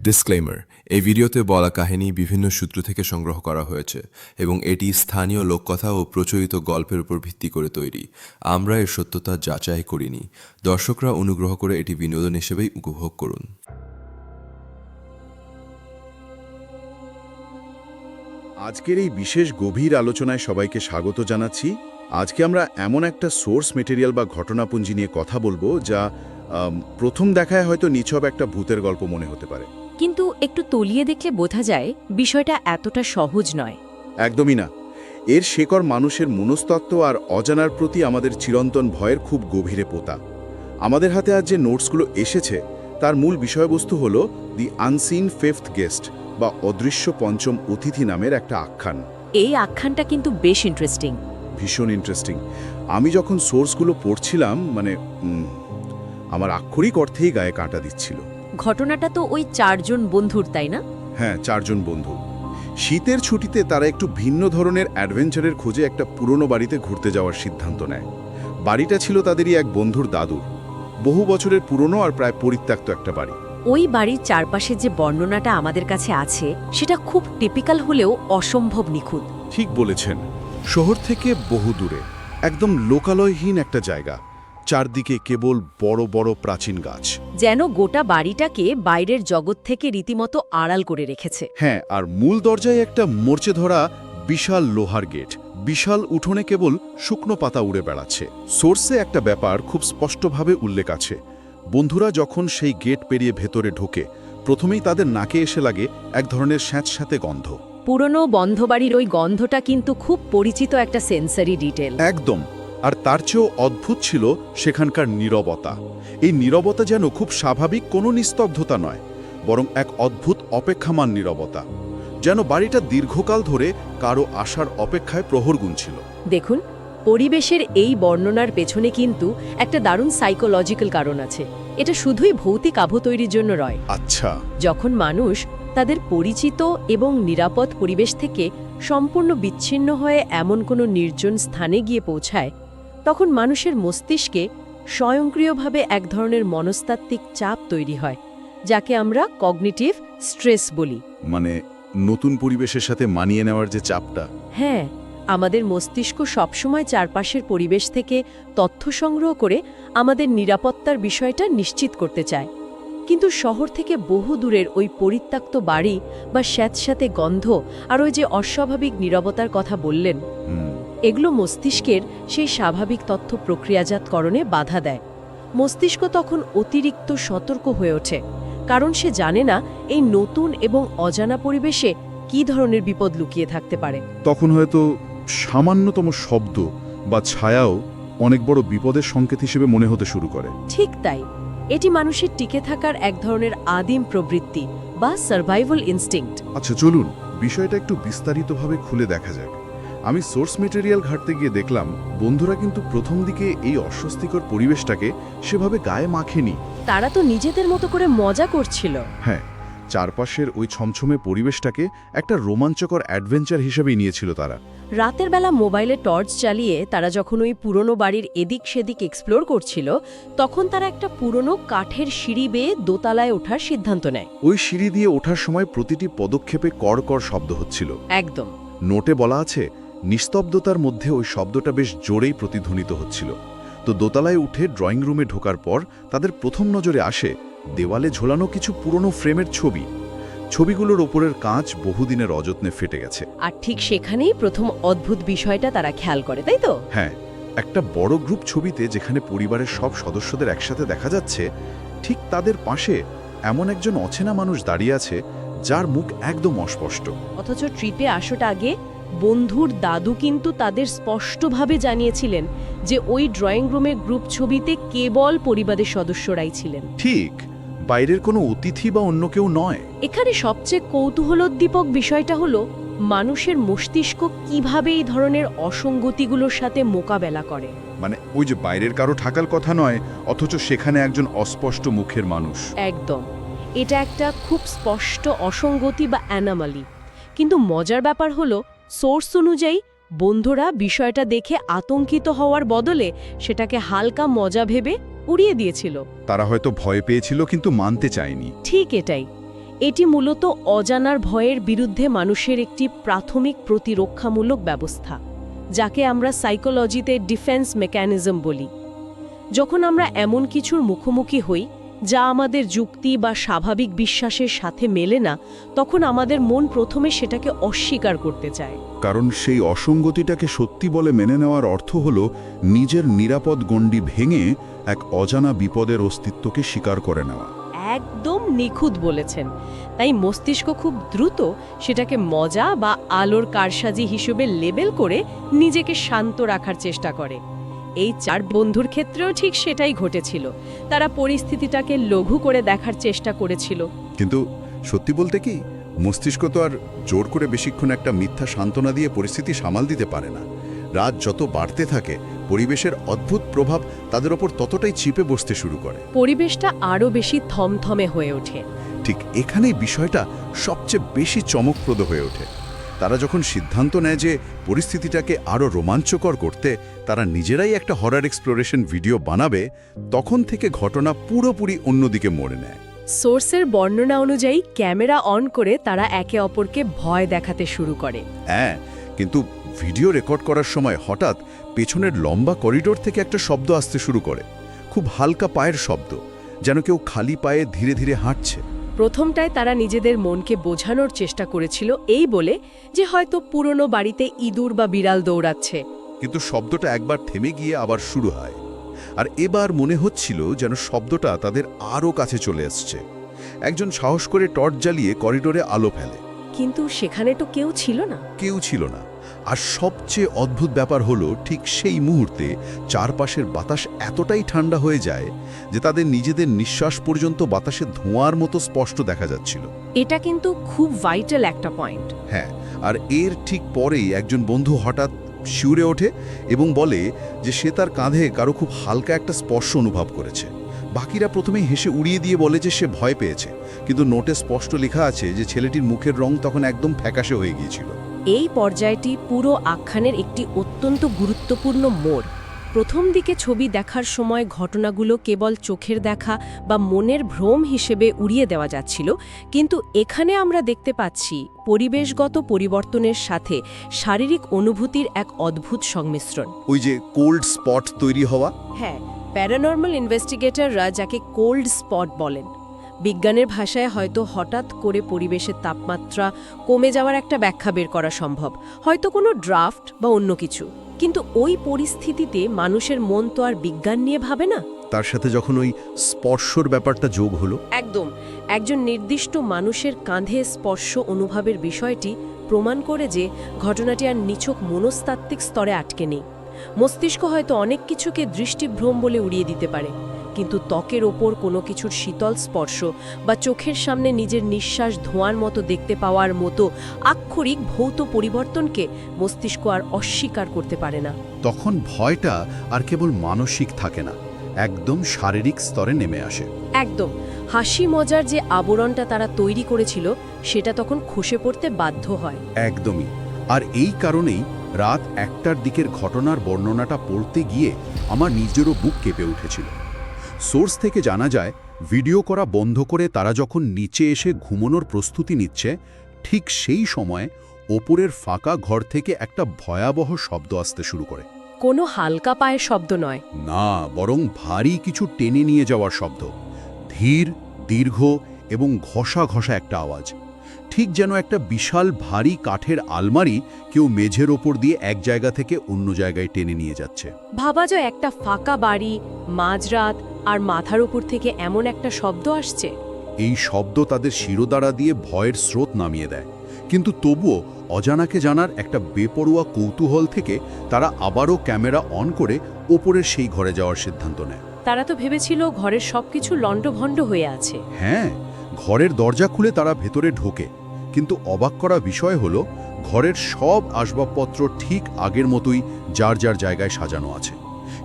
Disclaimer, এই ভিডিওতে বলা কাহিনী বিভিন্ন সূত্র থেকে সংগ্রহ করা হয়েছে এবং এটি স্থানীয় লোককথা ও প্রচলিত গল্পের উপর ভিত্তি করে তৈরি। আমরা এর সত্যতা যাচাই করিনি। দর্শকরা অনুগ্রহ করে এটি বিনোদন হিসেবেই উপভোগ করুন। আজকের এই বিশেষ গভীর আলোচনায় সবাইকে স্বাগত জানাচ্ছি। আজকে আমরা এমন একটা সোর্স মেটেরিয়াল বা ঘটনাপুঞ্জি নিয়ে কথা বলবো যা প্রথম দেখায় হয়তো নিছক একটা ভূতের গল্প মনে হতে পারে, কিন্তু একটু তলিয়ে দেখলে বোঝা যায় বিষয়টা এতটা সহজ নয়। একদমই না। এর শেকড় মানুষের মনস্তত্ত্ব আর অজানার প্রতি আমাদের চিরন্তন ভয়ের খুব গভীরে পোতা। আমাদের হাতে আজ যে নোটসগুলো এসেছে তার মূল বিষয়বস্তু হলো দি আনসিন ফিফথ গেস্ট বা অদৃশ্য পঞ্চম অতিথি নামের একটা আখ্যান। এই আখ্যানটা কিন্তু বেশ ইন্টারেস্টিং। ভীষণ ইন্টারেস্টিং। আমি যখন সোর্সগুলো পড়ছিলাম আমার আক্ষরিক অর্থেই গায়ে কাঁটা দিচ্ছিল। ঘটনাটা তো ওই 4 জন বন্ধুর, তাই না? হ্যাঁ, 4 জন বন্ধু। শীতের ছুটিতে তারা একটু ভিন্ন ধরনের অ্যাডভেঞ্চারের খোঁজে একটা পুরনো বাড়িতে ঘুরতে যাওয়ার সিদ্ধান্ত নেয়। বাড়িটা ছিল তাদেরই এক বন্ধুর দাদুর। বহু বছরের পুরনো আর প্রায় পরিত্যক্ত একটা বাড়ি। ওই বাড়ির চারপাশে যে বর্ণনাটা আমাদের কাছে আছে সেটা খুব টিপিক্যাল হলেও অসম্ভব নিখুঁত। ঠিক বলেছেন। শহর থেকে বহু দূরে, একদম লোকালয়হীন একটা জায়গা। চারদিকে কেবল বড় বড় প্রাচীন গাছ, যেন গোটা বাড়িটাকে বাইরের জগৎ থেকে রীতিমতো আড়াল করে রেখেছে। হ্যাঁ, আর মূল দরজায় একটা মরচে ধরা বিশাল লোহার গেট। বিশাল উঠোনে কেবল শুকনো পাতা উড়ে বেড়াচ্ছে। সোর্সে একটা ব্যাপার খুব স্পষ্টভাবে উল্লেখ আছে। বন্ধুরা যখন সেই গেট পেরিয়ে ভেতরে ঢোকে, প্রথমেই তাদের নাকে এসে লাগে এক ধরনের স্যাঁতস্যাঁতে গন্ধ। পুরনো বন্ধ বাড়ির ওই গন্ধটা কিন্তু খুব পরিচিত একটা সেন্সরি ডিটেল। একদম। আর তার চেয়েও অদ্ভুত ছিল সেখানকার নীরবতা। এই নীরবতা যেন খুব স্বাভাবিক কোনো নিস্তব্ধতা নয়, বরং এক অদ্ভুত অপেক্ষামান নীরবতা, যেন বাড়িটা দীর্ঘকাল ধরে কারো আসার অপেক্ষায় প্রহর গুনছিল। দেখুন, পরিবেশের এই বর্ণনার পেছনে কিন্তু একটা দারুণ সাইকোলজিক্যাল কারণ আছে। এটা শুধুই ভৌতিক আবহ তৈরির জন্য নয়। আচ্ছা। যখন মানুষ তাদের পরিচিত এবং নিরাপদ পরিবেশ থেকে সম্পূর্ণ বিচ্ছিন্ন হয়ে এমন কোনো নির্জন স্থানে গিয়ে পৌঁছায়, তখন মানুষের মস্তিষ্কে স্বয়ংক্রিয়ভাবে এক ধরনের মনস্তাত্ত্বিক চাপ তৈরি হয়, যাকে আমরা কগনিটিভ স্ট্রেস বলি। মানে নতুন পরিবেশের সাথে মানিয়ে নেওয়ার যে চাপটা। হ্যাঁ, আমাদের মস্তিষ্ক সবসময় চারপাশের পরিবেশ থেকে তথ্য সংগ্রহ করে আমাদের নিরাপত্তার বিষয়টা নিশ্চিত করতে চায়। কিন্তু শহর থেকে বহু দূরের ওই পরিত্যক্ত বাড়ি বা স্যাঁতস্যাঁতে গন্ধ আর ওই যে অস্বাভাবিক নীরবতার কথা বললেন, এগুলো মস্তিষ্কের সেই স্বাভাবিক তথ্য প্রক্রিয়াজাতকরণে বাধা দেয়। মস্তিষ্ক তখন অতিরিক্ত সতর্ক হয়ে ওঠে, কারণ সে জানে না এই নতুন এবং অজানা পরিবেশে কী ধরনের বিপদ লুকিয়ে থাকতে পারে। তখন হয়তো সামান্যতম শব্দ বা ছায়াও অনেক বড় বিপদের সংকেত হিসেবে মনে হতে শুরু করে। ঠিক তাই, এটি মানুষের টিকে থাকার এক ধরনের আদিম প্রবৃত্তি বা সার্ভাইভাল ইনস্টিংক্ট। আচ্ছা, চলুন বিষয়টা একটু বিস্তারিতভাবে খুলে দেখা যাক। আমি সোর্স মেটেরিয়াল ঘাঁটতে গিয়ে দেখলাম বন্ধুরা কিন্তু প্রথম দিকে এই অস্বস্তিকর পরিবেশটাকে সেভাবে গায়ে মাখেনি। তারা তো নিজেদের মতো করে মজা করছিল। হ্যাঁ, চারপাশের ওই ছমছমে পরিবেশটাকে একটা রোমাঞ্চকর অ্যাডভেঞ্চার হিসেবেই নিয়েছিল তারা। রাতের বেলা মোবাইলে টর্চ চালিয়ে তারা যখন ওই পুরনো বাড়ির এদিক সেদিক এক্সপ্লোর করছিল, তখন তারা একটা পুরনো কাঠের সিঁড়ি বেয়ে দোতলায় ওঠার সিদ্ধান্ত নেয়। ওই সিঁড়ি দিয়ে ওঠার সময় প্রতিটি পদক্ষেপে কড়কড় শব্দ হচ্ছিল। একদম। নোটে বলা আছে, নিস্তব্ধতার মধ্যে ওই শব্দটা বেশ জোরেই প্রতিধ্বনিত হচ্ছিল। তো দোতলায় উঠে ড্রয়িং রুমে ঢোকার পর তাদের প্রথম নজরে আসে দেওয়ালে ঝোলানো কিছু পুরনো ফ্রেমের ছবি। ছবিগুলোর ওপরের কাঁচ বহুদিনের অযত্নে ফেটে গেছে। আর ঠিক সেখানেই প্রথম অদ্ভুত বিষয়টা তারা খেয়াল করে, তাই তো? হ্যাঁ, একটা বড় গ্রুপ ছবিতে যেখানে পরিবারের সব সদস্যদের একসাথে দেখা যাচ্ছে, ঠিক তাদের পাশে এমন একজন অচেনা মানুষ দাঁড়িয়ে আছে যার মুখ একদম অস্পষ্ট। অথচ ট্রিপে আসাটা আগে বন্ধুর দাদু কিন্তু তাদের স্পষ্টভাবে জানিয়েছিলেন যে ওই ড্রয়িং রুমের গ্রুপ ছবিতে কেবল পরিবারের সদস্যরাই ছিলেন। ঠিক, বাইরের কোনো অতিথি বা অন্য কেউ নয়। এখানে সবচেয়ে কৌতূহলোদ্দীপক বিষয়টা হলো মানুষের মস্তিষ্ক কিভাবে এই ধরনের অসঙ্গতিগুলোর সাথে মোকাবেলা করে। মানে ওই যে বাইরের কারো থাকার কথা নয়, অথচ সেখানে একজন অস্পষ্ট মুখের মানুষ। একদম, এটা একটা খুব স্পষ্ট অসঙ্গতি বা অ্যানামালি। কিন্তু মজার ব্যাপার হলো, সোর্স অনুযায়ী বন্ধুরা বিষয়টা দেখে আতঙ্কিত হওয়ার বদলে সেটাকে হালকা মজা ভেবে উড়িয়ে দিয়েছিল। তারা হয়তো ভয় পেয়েছিল কিন্তু মানতে চায়নি। ঠিক এটাই। এটি মূলত অজানার ভয়ের বিরুদ্ধে মানুষের একটি প্রাথমিক প্রতিরক্ষামূলক ব্যবস্থা, যাকে আমরা সাইকোলজিতে ডিফেন্স মেকানিজম বলি। যখন আমরা এমন কিছুর মুখোমুখি হই যা আমাদের যুক্তি বা স্বাভাবিক বিশ্বাসের সাথে মেলে না, তখন আমাদের মন প্রথমে সেটাকে অস্বীকার করতে চায়। কারণ সেই অসঙ্গতিটাকে সত্যি বলে মেনে নেওয়ার অর্থ হল নিজের নিরাপদ গণ্ডি ভেঙে এক অজানা বিপদের অস্তিত্বকে স্বীকার করে নেওয়া। একদম নিখুঁত বলেছেন। তাই মস্তিষ্ক খুব দ্রুত সেটাকে মজা বা আলোর কারসাজি হিসেবে লেবেল করে নিজেকে শান্ত রাখার চেষ্টা করে। এই 4 বন্ধুর ক্ষেত্রেও ঠিক সেটাই ঘটেছিল। তারা পরিস্থিতিটাকে লঘু করে দেখার চেষ্টা করেছিল। কিন্তু সত্যি বলতে কি, মস্তিষ্ক তো আর জোর করে বেশিক্ষণ একটা মিথ্যা সান্ত্বনা দিয়ে পরিস্থিতি সামাল দিতে পারে না। রাত যত বাড়তে থাকে, পরিবেশের অদ্ভুত প্রভাব তাদের ওপর ততটাই চিপে বসতে শুরু করে। পরিবেশটা আরও বেশি থমথমে হয়ে ওঠে। ঠিক এখানেই বিষয়টা সবচেয়ে বেশি চমকপ্রদ হয়ে ওঠে। তারা যখন সিদ্ধান্ত নেয় যে পরিস্থিতিটাকে আরও রোমাঞ্চকর করতে তারা নিজেরাই একটা হরর এক্সপ্লোরেশন ভিডিও বানাবে, তখন থেকে ঘটনা পুরোপুরি অন্যদিকে মোড়ে নেয়। সোর্সের বর্ণনা অনুযায়ী ক্যামেরা অন করে তারা একে অপরকে ভয় দেখাতে শুরু করে। হ্যাঁ, কিন্তু ভিডিও রেকর্ড করার সময় হঠাৎ পেছনের লম্বা করিডোর থেকে একটা শব্দ আসতে শুরু করে। খুব হালকা পায়ের শব্দ, যেন কেউ খালি পায়ে ধীরে ধীরে হাঁটছে। প্রথমটায় তারা নিজেদের মনকে বোঝানোর চেষ্টা করেছিল এই বলে যে হয়তো পুরনো বাড়িতে ইঁদুর বা বিড়াল দৌড়াচ্ছে। কিন্তু শব্দটা একবার থেমে গিয়ে আবার শুরু হয়। আর এবার মনে হচ্ছিল যেন শব্দটা তাদের আরও কাছে চলে আসছে। একজন সাহস করে টর্চ জ্বালিয়ে করিডোরে আলো ফেলে। কিন্তু সেখানে তো কেউ ছিল না। কেউ ছিল না। আর সবচেয়ে অদ্ভুত ব্যাপার হলো, ঠিক সেই মুহূর্তে চারপাশের বাতাস এতটাই ঠান্ডা হয়ে যায় যে তাদের নিজেদের নিঃশ্বাস পর্যন্ত বাতাসে ধোঁয়ার মতো স্পষ্ট দেখা যাচ্ছিল। এটা কিন্তু খুব ভাইটাল একটা পয়েন্ট। হ্যাঁ, আর এর ঠিক পরেই একজন বন্ধু হঠাৎ শিউরে ওঠে এবং বলে যে সে তার কাঁধে কারো খুব হালকা একটা স্পর্শ অনুভব করেছে। বাকিরা প্রথমেই হেসে উড়িয়ে দিয়ে বলে যে সে ভয় পেয়েছে, কিন্তু নোটে স্পষ্ট লেখা আছে যে ছেলেটির মুখের রং তখন একদম ফ্যাকাশে হয়ে গিয়েছিল। এই পর্যায়টি পুরো আখ্যানের একটি অত্যন্ত গুরুত্বপূর্ণ মোড়। প্রথম দিকে ছবি দেখার সময় ঘটনাগুলো কেবল চোখের দেখা বা মনের ভ্রম হিসেবে উড়িয়ে দেওয়া যাচ্ছিল, কিন্তু এখানে আমরা দেখতে পাচ্ছি পরিবেশগত পরিবর্তনের সাথে শারীরিক অনুভূতির এক অদ্ভুত সংমিশ্রণ। ওই যে কোল্ড স্পট তৈরি হওয়া। হ্যাঁ, প্যারানর্মাল ইনভেস্টিগেটররা যাকে কোল্ড স্পট বলেন। বিজ্ঞানের ভাষায় হয়তো হঠাৎ করে পরিবেশের তাপমাত্রা কমে যাওয়ার একটা ব্যাখ্যা বের করা সম্ভব, হয়তো কোনো ড্রাফট বা অন্য কিছু। কিন্তু ওই পরিস্থিতিতে মানুষের মন তো আর বিজ্ঞান নিয়ে ভাবে না। তার সাথে যখন ওই স্পর্শর ব্যাপারটা যোগ হলো, একদম একজন নির্দিষ্ট মানুষের কাঁধে স্পর্শ অনুভবের বিষয়টি প্রমাণ করে যে ঘটনাটি আর নিছক মনস্তাত্ত্বিক স্তরে আটকে নেই। মস্তিষ্ক হয়তো অনেক কিছুকে দৃষ্টিভ্রম বলে উড়িয়ে দিতে পারে, কিন্তু ত্বকের ওপর কোনো কিছুর শীতল স্পর্শ বা চোখের সামনে নিজের নিঃশ্বাস ধোঁয়ার মতো দেখতে পাওয়ার মতো আক্ষরিক ভৌত পরিবর্তনকে মস্তিষ্ক আর অস্বীকার করতে পারে না। তখন ভয়টা আর কেবল মানসিক থাকে না, একদম শারীরিক স্তরে নেমে আসে। একদম, হাসি মজার যে আবরণটা তারা তৈরি করেছিল সেটা তখন খসে পড়তে বাধ্য হয়। একদমই। আর এই কারণেই রাত 1টার দিকের ঘটনার বর্ণনাটা পড়তে গিয়ে আমার নিজেরও বুক কেঁপে উঠেছিল। সোর্স থেকে জানা যায়, ভিডিও করা বন্ধ করে তারা যখন নিচে এসে ঘুমানোর প্রস্তুতি নিচ্ছে, ঠিক সেই সময় ওপরের ফাঁকা ঘর থেকে একটা ভয়াবহ শব্দ আসতে শুরু করে। কোনো হালকা পায়ের শব্দ নয়, না, বরং ভারী কিছু টেনে নিয়ে যাওয়ার শব্দ। ধীর, দীর্ঘ এবং ঘষা ঘষা একটা আওয়াজ, ঠিক যেন একটা বিশাল ভারী কাঠের আলমারি কেউ মেঝের ওপর দিয়ে এক জায়গা থেকে অন্য জায়গায় টেনে নিয়ে যাচ্ছে। ভাবা যায় একটা ফাঁকা বাড়ি, মাঝরাত, আর মাথার উপর থেকে এমন একটা শব্দ আসছে। এই শব্দ তাদের শিরোদাঁড়া দিয়ে ভয়ের স্রোত নামিয়ে দেয়, কিন্তু তবুও অজানাকে জানার একটা বেপরোয়া কৌতূহল থেকে তারা আবারও ক্যামেরা অন করে ওপরের সেই ঘরে যাওয়ার সিদ্ধান্ত নেয়। তারা তো ভেবেছিল ঘরের সবকিছু লণ্ডভণ্ড হয়ে আছে। হ্যাঁ, ঘরের দরজা খুলে তারা ভেতরে ঢোকে, কিন্তু অবাক করা বিষয় হলো ঘরের সব আসবাবপত্র ঠিক আগের মতোই যার যার জায়গায় সাজানো আছে,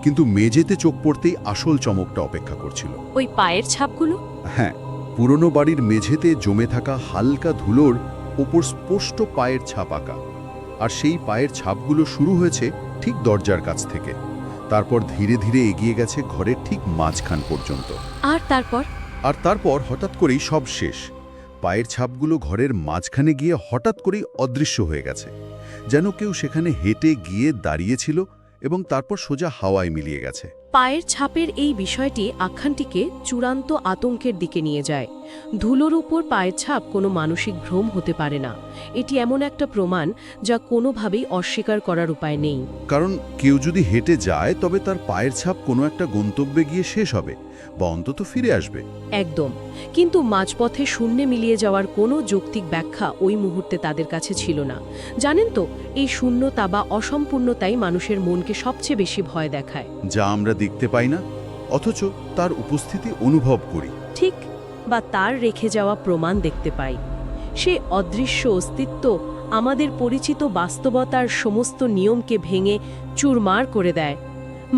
কিন্তু মেঝেতে চোখ পড়তেই আসল চমকটা অপেক্ষা করছিল। ওই পায়ের ছাপগুলো। হ্যাঁ, পুরনো বাড়ির মেঝেতে জমে থাকা হালকা ধুলোর ওপর স্পষ্ট পায়ের ছাপ আঁকা, আর সেই পায়ের ছাপগুলো শুরু হয়েছে ঠিক দরজার কাছ থেকে, তারপর ধীরে ধীরে এগিয়ে গেছে ঘরের ঠিক মাঝখান পর্যন্ত। আর তারপর হঠাৎ করেই সব শেষ। পায়ের ছাপগুলো ঘরের মাঝখানে গিয়ে হঠাৎ করেই অদৃশ্য হয়ে গেছে, যেন কেউ সেখানে হেঁটে গিয়ে দাঁড়িয়েছিল এবং তারপর সোজা হাওয়ায় মিলিয়ে গেছে। পায়ের ছাপের এই বিষয়টি আখ্যানটিকে চূড়ান্ত আতঙ্কের দিকে নিয়ে যায়। ধুলোর উপর পায়ের ছাপ কোনো মানসিক ভ্রম হতে পারে না। এটি এমন একটা প্রমাণ যা কোনোভাবেই অস্বীকার করার উপায় নেই। কারণ কেউ যদি হেঁটে যায় তবে তার পায়ের ছাপ কোনো একটা গন্তব্যে গিয়ে শেষ হবে বা অন্তত ফিরে আসবে। একদম। কিন্তু মাঝপথে শূন্যে মিলিয়ে যাওয়ার কোনো যৌক্তিক ব্যাখ্যা ওই মুহূর্তে তাদের কাছে ছিল না। জানেন তো, এই শূন্যতা বা অসম্পূর্ণতাই মানুষের মনকে সবচেয়ে বেশি ভয় দেখায়। যা আমরা দেখতে পাই না, অথচ তার উপস্থিতি অনুভব করি। ঠিক, বা তার রেখে যাওয়া প্রমাণ দেখতে পাই। সে অদৃশ্য অস্তিত্ব আমাদের পরিচিত বাস্তবতার সমস্ত নিয়মকে ভেঙে চুরমার করে দেয়।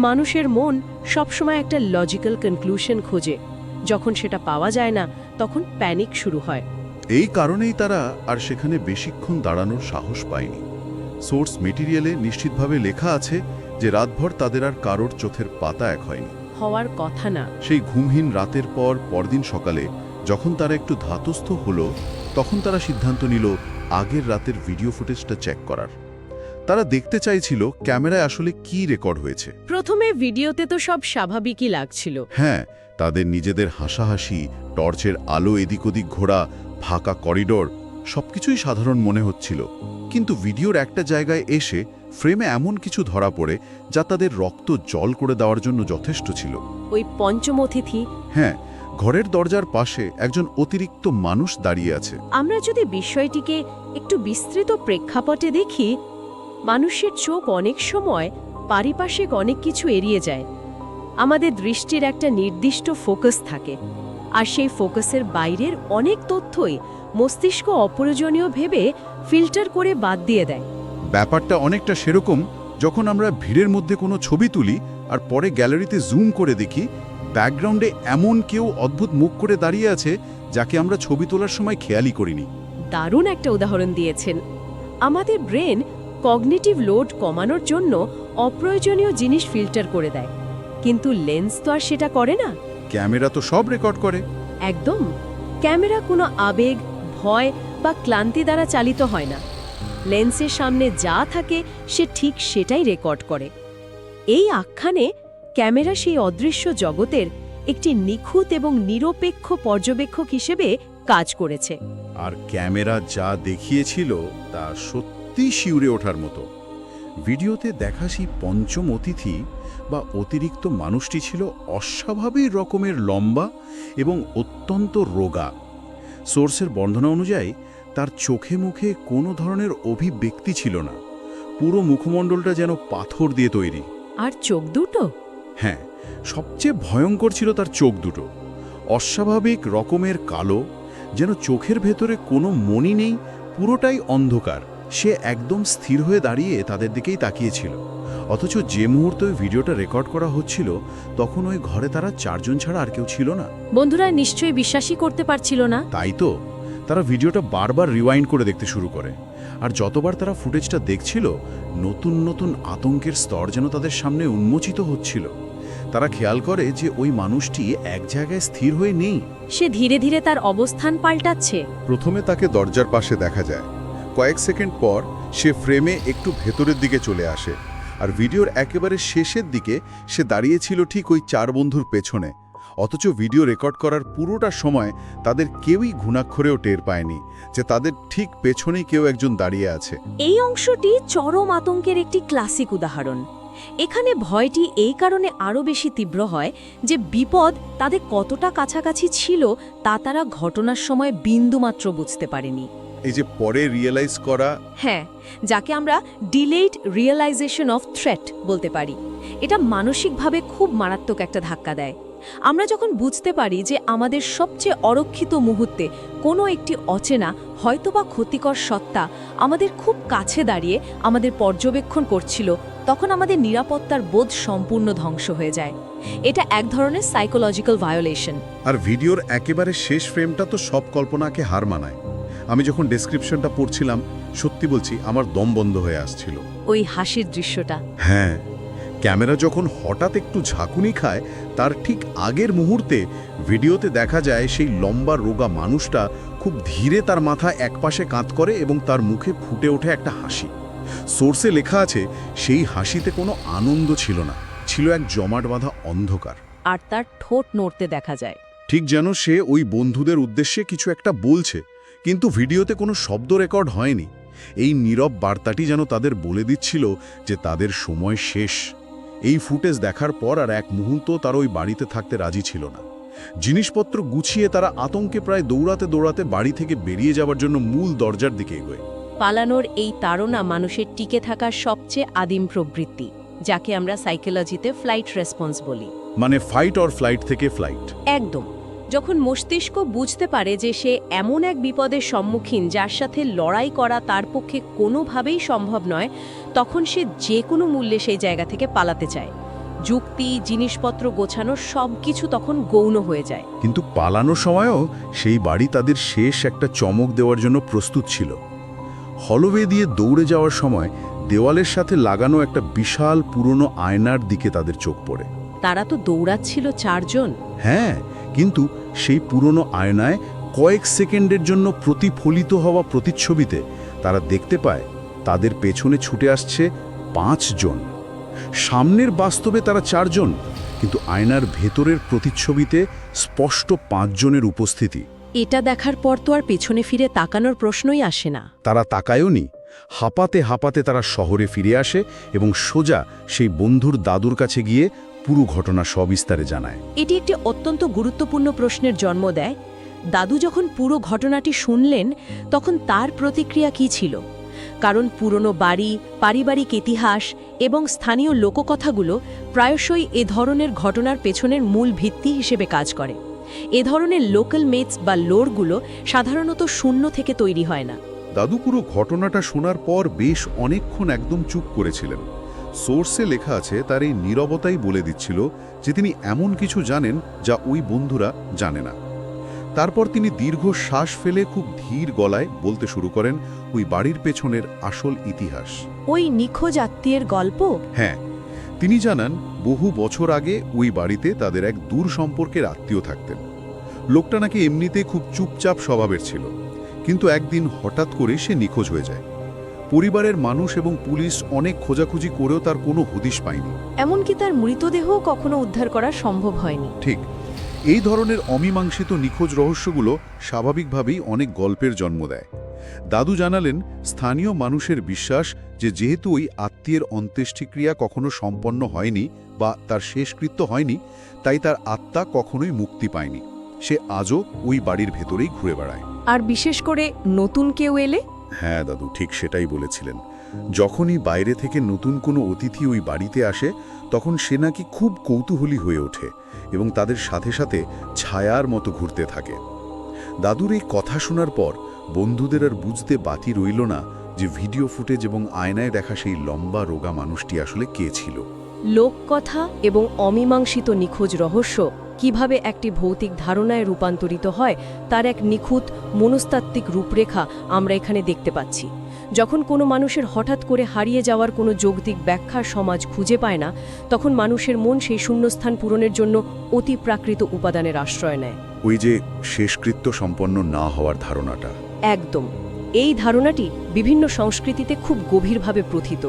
মানুষের মন সবসময় একটা লজিক্যাল কনক্লুশন খোঁজে। যখন সেটা পাওয়া যায় না, তখন প্যানিক শুরু হয়। এই কারণেই তারা আর সেখানে বেশিক্ষণ দাঁড়ানোর সাহস পায়নি। সোর্স মেটেরিয়ালে নিশ্চিতভাবে লেখা আছে যে রাতভর তাদের আর কারোর চোখের পাতা এক হয়নি। হওয়ার কথা না। সেই ঘুমহীন রাতের পর পরদিন সকালে যখন তারা একটু ধাতস্থ হলো, তখন তারা সিদ্ধান্ত নিল আগের রাতের ভিডিও ফুটেজটা চেক করার। তারা দেখতে চাইছিল ক্যামেরায় আসলে কি রেকর্ড হয়েছে। প্রথমে ভিডিওতে তো সব স্বাভাবিকই লাগছিল। হ্যাঁ, তাদের নিজেদের হাসাহাসি, টর্চের আলো এদিক ওদিক ঘোরা, ফাঁকা করিডোর, সবকিছুই সাধারণ মনে হচ্ছিল। কিন্তু ভিডিওর একটা জায়গায় এসে ফ্রেমে এমন কিছু ধরা পড়ে যা তাদের রক্ত জল করে দেওয়ার জন্য যথেষ্ট ছিল। ওই পঞ্চম অতিথি। হ্যাঁ, ঘরের দরজার পাশে একজন অতিরিক্ত মানুষ দাঁড়িয়ে আছে। আমরা যদি বিষয়টিকে একটু বিস্তৃত প্রেক্ষাপটে দেখি, মানুষের চোখ অনেক সময় পারিপার্শ্বিক অনেক কিছু এড়িয়ে যায়। আমাদের দৃষ্টির একটা নির্দিষ্ট ফোকাস থাকে, আর সেই ফোকাসের বাইরের অনেক তথ্যই মস্তিষ্ক অপ্রয়োজনীয় ভেবে ফিল্টার করে বাদ দিয়ে দেয়। ব্যাপারটা অনেকটা সেরকম যখন আমরা ভিড়ের মধ্যে কোনো ছবি তুলি আর পরে গ্যালারিতে জুম করে দেখি ব্যাকগ্রাউন্ডে এমন কেউ অদ্ভুত মুখ করে দাঁড়িয়ে আছে যাকে আমরা ছবি তোলার সময় খেয়ালই করিনি। দারুণ একটা উদাহরণ দিয়েছেন। আমাদের ব্রেন কগনিটিভ লোড কমানোর জন্য অপ্রয়োজনীয় জিনিস ফিল্টার করে দেয়, কিন্তু লেন্স তো আর সেটা করে না। ক্যামেরা তো সব রেকর্ড করে। একদম। ক্যামেরা কোনো আবেগ, ভয় বা ক্লান্তি দ্বারা চালিত হয় না। লেন্সের সামনে যা থাকে সে ঠিক সেটাই রেকর্ড করে। এই আখ্যানে ক্যামেরা সেই অদৃশ্য জগতের একটি নিখুঁত এবং নিরপেক্ষ পর্যবেক্ষক হিসেবে কাজ করেছে। আর ক্যামেরা যা দেখিয়েছিল তা সত্যি শিউরে ওঠার মতো। ভিডিওতে দেখা সেই পঞ্চম অতিথি বা অতিরিক্ত মানুষটি ছিল অস্বাভাবিক রকমের লম্বা এবং অত্যন্ত রোগা। সোর্সের বর্ণনা অনুযায়ী তার চোখে মুখে কোনো ধরনের অভিব্যক্তি ছিল না। পুরো মুখমণ্ডলটা যেন পাথর দিয়ে তৈরি। আর চোখ দুটো? হ্যাঁ, সবচেয়ে ভয়ঙ্কর ছিল তার চোখ দুটো। অস্বাভাবিক রকমের কালো, যেন চোখের ভেতরে কোনো মনি নেই, পুরোটাই অন্ধকার। সে একদম স্থির হয়ে দাঁড়িয়ে তাদের দিকেই তাকিয়েছিল। অথচ যে মুহূর্তে ওই ভিডিওটা রেকর্ড করা হচ্ছিল তখন ওই ঘরে তারা চারজন ছাড়া আর কেউ ছিল না। বন্ধুরা নিশ্চয়ই বিশ্বাসই করতে পারছিল না। তাই তো তারা ভিডিওটা বারবার রিওয়াইন্ড করে দেখতে শুরু করে। আর যতবার তারা ফুটেজটা দেখছিল, নতুন নতুন আতঙ্কের স্তর যেন তাদের সামনে উন্মোচিত হচ্ছিল। তারা খেয়াল করে যে ওই মানুষটি এক জায়গায় স্থির হয়ে নেই। সে ধীরে ধীরে তার অবস্থান পাল্টাচ্ছে। প্রথমে তাকে দরজার পাশে দেখা যায়, কয়েক সেকেন্ড পর সে ফ্রেমে একটু ভেতরের দিকে চলে আসে, আর ভিডিওর একেবারে শেষের দিকে সে দাঁড়িয়েছিল ঠিক ওই চার বন্ধুর পেছনে। অথচ ভিডিও রেকর্ড করার পুরোটা সময় তাদের কেউই ঘুণাক্ষরেও টের পায়নি যে তাদের ঠিক পেছনেই কেউ একজন দাঁড়িয়ে আছে। এই অংশটি চরম আতঙ্কের একটি ক্লাসিক উদাহরণ। এখানে ভয়টি এই কারণে আরও বেশি তীব্র হয় যে বিপদ তাদের কতটা কাছাকাছি ছিল তা তারা ঘটনার সময় বিন্দুমাত্র বুঝতে পারেনি। এই যে পরে রিয়েলাইজ করা, হ্যাঁ, যাকে আমরা ডিলেড রিয়েলাইজেশন অফ থ্রেট বলতে পারি, এটা মানসিকভাবে খুব মারাত্মক একটা ধাক্কা দেয়। আমরা যখন বুঝতে পারি যে আমাদের সবচেয়ে অরক্ষিত মুহূর্তে কোনো একটি অচেনা হয়তোবা ক্ষতিকর সত্তা আমাদের খুব কাছে দাঁড়িয়ে আমাদের পর্যবেক্ষণ করছিল, তখন আমাদের নিরাপত্তার বোধ সম্পূর্ণ ধ্বংস হয়ে যায়। এটা এক ধরনের সাইকোলজিক্যাল ভায়োলেশন। আর ভিডিওর একেবারে শেষ ফ্রেমটা তো সব কল্পনাকে হার মানায়। আমি যখন ডেসক্রিপশনটা পড়ছিলাম, সত্যি বলছি আমার দম বন্ধ হয়ে আসছিল। ওই হাসির দৃশ্যটা। হ্যাঁ, ক্যামেরা যখন হঠাৎ একটু ঝাঁকুনি খায় তার ঠিক আগের মুহূর্তে ভিডিওতে দেখা যায় সেই লম্বা রোগা মানুষটা খুব ধীরে তার মাথা একপাশে কাত করে এবং তার মুখে ফুটে ওঠে একটা হাসি। সোর্সে লেখা আছে সেই হাসিতে কোনো আনন্দ ছিল না, ছিল এক জমাট বাঁধা অন্ধকার। আর তার ঠোঁট নড়তে দেখা যায়। ঠিক যেন সে ওই বন্ধুদের উদ্দেশ্যে কিছু একটা বলছে, কিন্তু ভিডিওতে কোনো শব্দ রেকর্ড হয়নি। এই নীরব বার্তাটি যেন তাদের বলে দিচ্ছিল যে তাদের সময় শেষ। এই ফুটেজ দেখার পর আর এক মুহূর্ত তারা ওই বাড়িতে থাকতে রাজি ছিল না। জিনিসপত্র গুছিয়ে তারা আতঙ্কে প্রায় দৌড়াতে দৌড়াতে বাড়ি থেকে বেরিয়ে যাওয়ার জন্য মূল দরজার দিকে এগোয়। পালানোর এই তাড়না মানুষের টিকে থাকার সবচেয়ে আদিম প্রবৃত্তি, যাকে আমরা সাইকোলজিতে ফ্লাইট রেসপন্স বলি। মানে ফাইট অর ফ্লাইট থেকে ফ্লাইট। একদম। যখন মস্তিষ্ক বুঝতে পারে যে সে এমন এক বিপদের সম্মুখীন যার সাথে লড়াই করা তার পক্ষে কোনোভাবেই সম্ভব নয়, তখন সে যে কোনো মূল্যে সেই জায়গা থেকে পালাতে চায়। যুক্তি, জিনিসপত্র গোছানো সবকিছু তখন গৌণ হয়ে যায়। কিন্তু পালানোর সময়ও সেই বাড়ি তাদের শেষ একটা চমক দেওয়ার জন্য প্রস্তুত ছিল। হলওয়ে দিয়ে দৌড়ে যাওয়ার সময় দেওয়ালের সাথে লাগানো একটা বিশাল পুরনো আয়নার দিকে তাদের চোখ পড়ে। তারা তো দৌড়াচ্ছিল 4 জন। হ্যাঁ, কিন্তু সেই পুরনো আয়নায় কয়েক সেকেন্ডের জন্য প্রতিফলিত হওয়া প্রতিচ্ছবিতে তারা দেখতে পায় তাদের পেছনে ছুটে আসছে 5 জন। সামনের বাস্তবে তারা 4 জন, কিন্তু আয়নার ভেতরের প্রতিচ্ছবিতে স্পষ্ট 5 জনের উপস্থিতি। এটা দেখার পর তো আর পেছনে ফিরে তাকানোর প্রশ্নই আসে না। তারা তাকায়ওনি। হাঁপাতে হাঁপাতে তারা শহরে ফিরে আসে এবং সোজা সেই বন্ধুর দাদুর কাছে গিয়ে পুরো ঘটনা সবিস্তারে জানায়। এটি একটি অত্যন্ত গুরুত্বপূর্ণ প্রশ্নের জন্ম দেয়। দাদু যখন পুরো ঘটনাটি শুনলেন, তখন তার প্রতিক্রিয়া কী ছিল? কারণ পুরনো বাড়ি, পারিবারিক ইতিহাস এবং স্থানীয় লোককথাগুলো প্রায়শই এ ধরনের ঘটনার পেছনের মূল ভিত্তি হিসেবে কাজ করে। এ ধরনের লোকাল মেটস বা লোরগুলো সাধারণত শূন্য থেকে তৈরি হয় না। দাদু পুরো ঘটনাটা শোনার পর বেশ অনেকক্ষণ একদম চুপ করেছিলেন। সোর্সে লেখা আছে তার এই নীরবতাই বলে দিচ্ছিল যে তিনি এমন কিছু জানেন যা ওই বন্ধুরা জানে না। তারপর তিনি দীর্ঘ শ্বাস ফেলে খুব ধীর গলায় বলতে শুরু করেন ওই বাড়ির পেছনের আসল ইতিহাস। ওই নিখোঁজ আত্মীয়ের গল্প? হ্যাঁ, তিনি জানান বহু বছর আগে ওই বাড়িতে তাদের এক দূর সম্পর্কের আত্মীয় থাকতেন। লোকটা নাকি এমনিতেই খুব চুপচাপ স্বভাবের ছিল, কিন্তু একদিন হঠাৎ করে সে নিখোঁজ হয়ে যায়। পরিবারের মানুষ এবং পুলিশ অনেক খোঁজাখুঁজি করেও তার কোনো হদিশ পায়নি। এমনকি তার মৃতদেহও কখনো উদ্ধার করা সম্ভব হয়নি। ঠিক এই ধরনের অমীমাংসিত নিখোঁজ রহস্যগুলো স্বাভাবিকভাবেই অনেক গল্পের জন্ম দেয়। দাদু জানালেন স্থানীয় মানুষের বিশ্বাস যে যেহেতু ওই আত্মীয়ের অন্ত্যেষ্টিক্রিয়া কখনো সম্পন্ন হয়নি বা তার শেষকৃত্য হয়নি, তাই তার আত্মা কখনোই মুক্তি পায়নি। সে আজও ওই বাড়ির ভেতরেই ঘুরে বেড়ায়। আর বিশেষ করে নতুন কেউ এলে? হ্যাঁ দাদু ঠিক সেটাই বলেছিলেন। যখনই বাইরে থেকে নতুন কোনো অতিথি ওই বাড়িতে আসে, তখন সে নাকি খুব কৌতূহলী হয়ে ওঠে এবং তাদের সাথে সাথে ছায়ার মতো ঘুরতে থাকে। দাদুর এই কথা শোনার পর বন্ধুদের আর বুঝতে বাকি রইল না যে ভিডিও ফুটেজ এবং আয়নায় দেখা সেই লম্বা রোগা মানুষটি আসলে কে ছিল। লোককথা এবং অমীমাংসিত নিখোঁজ রহস্য কিভাবে একটি ভৌতিক ধারণায় রূপান্তরিত হয় তার এক নিখুঁত মনস্তাত্ত্বিক রূপরেখা আমরা এখানে দেখতে পাচ্ছি। যখন কোনো মানুষের হঠাৎ করে হারিয়ে যাওয়ার কোনো যৌক্তিক ব্যাখ্যা সমাজ খুঁজে পায় না, তখন মানুষের মন সেই শূন্যস্থান পূরণের জন্য অতি প্রাকৃত উপাদানের আশ্রয় নেয়। ওই যে শেষকৃত্য সম্পন্ন না হওয়ার ধারণাটা। একদম। এই ধারণাটি বিভিন্ন সংস্কৃতিতে খুব গভীরভাবে প্রথিত,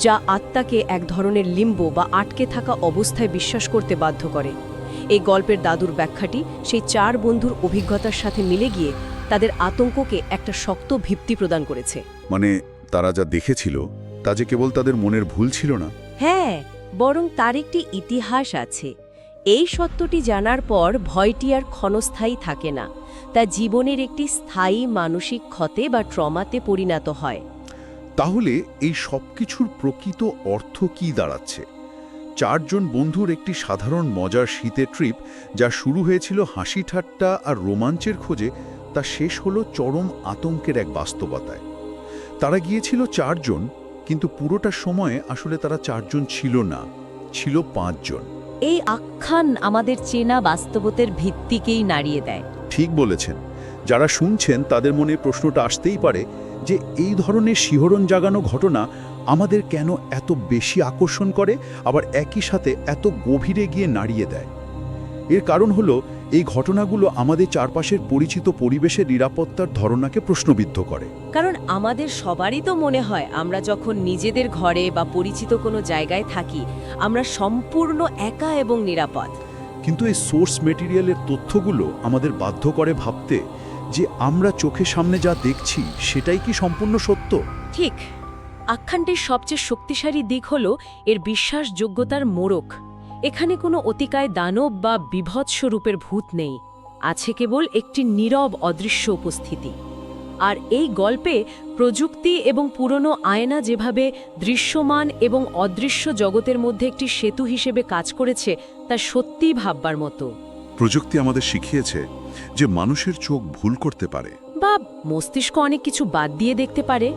যা আত্মাকে এক ধরনের লিম্ব বা আটকে থাকা অবস্থায় বিশ্বাস করতে বাধ্য করে। এই গল্পের দাদুর ব্যাখ্যাটি সেই 4 বন্ধুর অভিজ্ঞতার সাথে মিলে গিয়ে তাদের আতঙ্ককে একটা শক্ত ভিত্তি প্রদান করেছে। মানে তারা যা দেখেছিল তা যে কেবল তাদের মনের ভুল ছিল না। হ্যাঁ, বরং তার একটি ইতিহাস আছে। এই সত্যটি জানার পর ভয়টি আর ক্ষণস্থায়ী থাকে না, তা জীবনের একটি স্থায়ী মানসিক ক্ষতে বা ট্রমাতে পরিণত হয়। তাহলে এই সবকিছুর প্রকৃত অর্থ কি দাঁড়াচ্ছে? 4 জন বন্ধুর একটি সাধারণ মজার শীতের ট্রিপ, যা শুরু হয়েছিল হাসি ঠাট্টা আর রোমাঞ্চের খোঁজে, তা শেষ হলো চরম আতঙ্কের এক বাস্তবতায়। তারা গিয়েছিল 4 জন, কিন্তু পুরোটা সময়ে আসলে তারা 4 জন ছিল না, ছিল 5 জন। এই আখ্যান আমাদের চেনা বাস্তবতার ভিত্তিকেই নাড়িয়ে দেয়। ঠিক বলেছেন। যারা শুনছেন তাদের মনে প্রশ্নটা আসতেই পারে যে এই ধরনের শিহরণ জাগানো ঘটনা আমাদের কেন এত বেশি আকর্ষণ করে, আবার একই সাথে এত গভীরে গিয়ে নাড়িয়ে দেয়। এর কারণ হলো এই ঘটনাগুলো আমাদের চারপাশের পরিচিত পরিবেশের নিরাপত্তার ধারণাকে প্রশ্নবিদ্ধ করে। কারণ আমাদের সবারই তো মনে হয় আমরা যখন নিজেদের ঘরে বা পরিচিত কোনো জায়গায় থাকি আমরা সম্পূর্ণ একা এবং নিরাপদ। কিন্তু এই সোর্স মেটেরিয়ালের তথ্যগুলো আমাদের বাধ্য করে ভাবতে যে আমরা চোখের সামনে যা দেখছি সেটাই কি সম্পূর্ণ সত্য। ঠিক, আখ্যানটির সবচেয়ে শক্তিশালী দিক হল এর বিশ্বাসযোগ্যতার মোড়ক। এখানে কোনো অতিকায় দানব বা বিভৎস রূপের ভূত নেই, আছে কেবল একটি নীরব অদৃশ্য উপস্থিতি। আর এই গল্পে প্রযুক্তি এবং পুরনো আয়না যেভাবে দৃশ্যমান এবং অদৃশ্য জগতের মধ্যে একটি সেতু হিসেবে কাজ করেছে তা সত্যিই ভাববার মতো। প্রযুক্তি আমাদের শিখিয়েছে যে মানুষের চোখ ভুল করতে পারে, বা মস্তিষ্ক অনেক কিছু বাদ দিয়ে দেখতে পারে,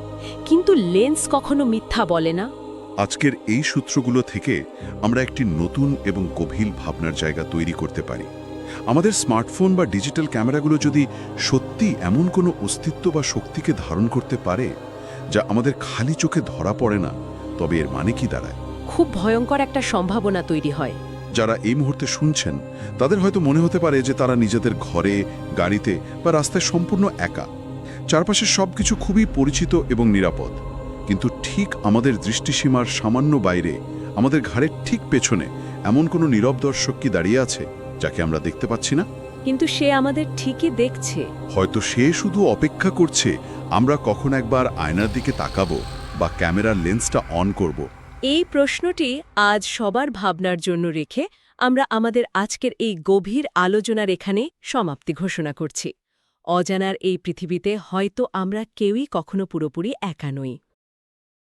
কিন্তু লেন্স কখনো মিথ্যা বলে না। আজকের এই সূত্রগুলো থেকে আমরা একটি নতুন এবং গভীর ভাবনার জায়গা তৈরি করতে পারি। আমাদের স্মার্টফোন বা ডিজিটাল ক্যামেরাগুলো যদি সত্যি এমন কোনো অস্তিত্ব বা শক্তিকে ধারণ করতে পারে যা আমাদের খালি চোখে ধরা পড়ে না, তবে এর মানে কি দাঁড়ায়? খুব ভয়ঙ্কর একটা সম্ভাবনা তৈরি হয়। যারা এই মুহূর্তে শুনছেন তাদের হয়তো মনে হতে পারে যে তারা নিজেদের ঘরে, গাড়িতে বা রাস্তায় সম্পূর্ণ একা। চারপাশের সবকিছু খুবই পরিচিত এবং নিরাপদ, কিন্তু ঠিক আমাদের দৃষ্টিসীমার সামান্য বাইরে, আমাদের ঘাড়ের ঠিক পেছনে এমন কোনো নীরব দর্শক কি দাঁড়িয়ে আছে যাকে আমরা দেখতে পাচ্ছি না? কিন্তু সে আমাদের ঠিকই দেখছে। হয়তো সে শুধু অপেক্ষা করছে আমরা কখন একবার আয়নার দিকে তাকাবো বা ক্যামেরার লেন্সটা অন করব। এই প্রশ্নটি আজ সবার ভাবনার জন্য রেখে আমরা আমাদের আজকের এই গভীর আলোচনার এখানে সমাপ্তি ঘোষণা করছি। অজানার এই পৃথিবীতে হয়তো আমরা কেউই কখনো পুরোপুরি একা নই।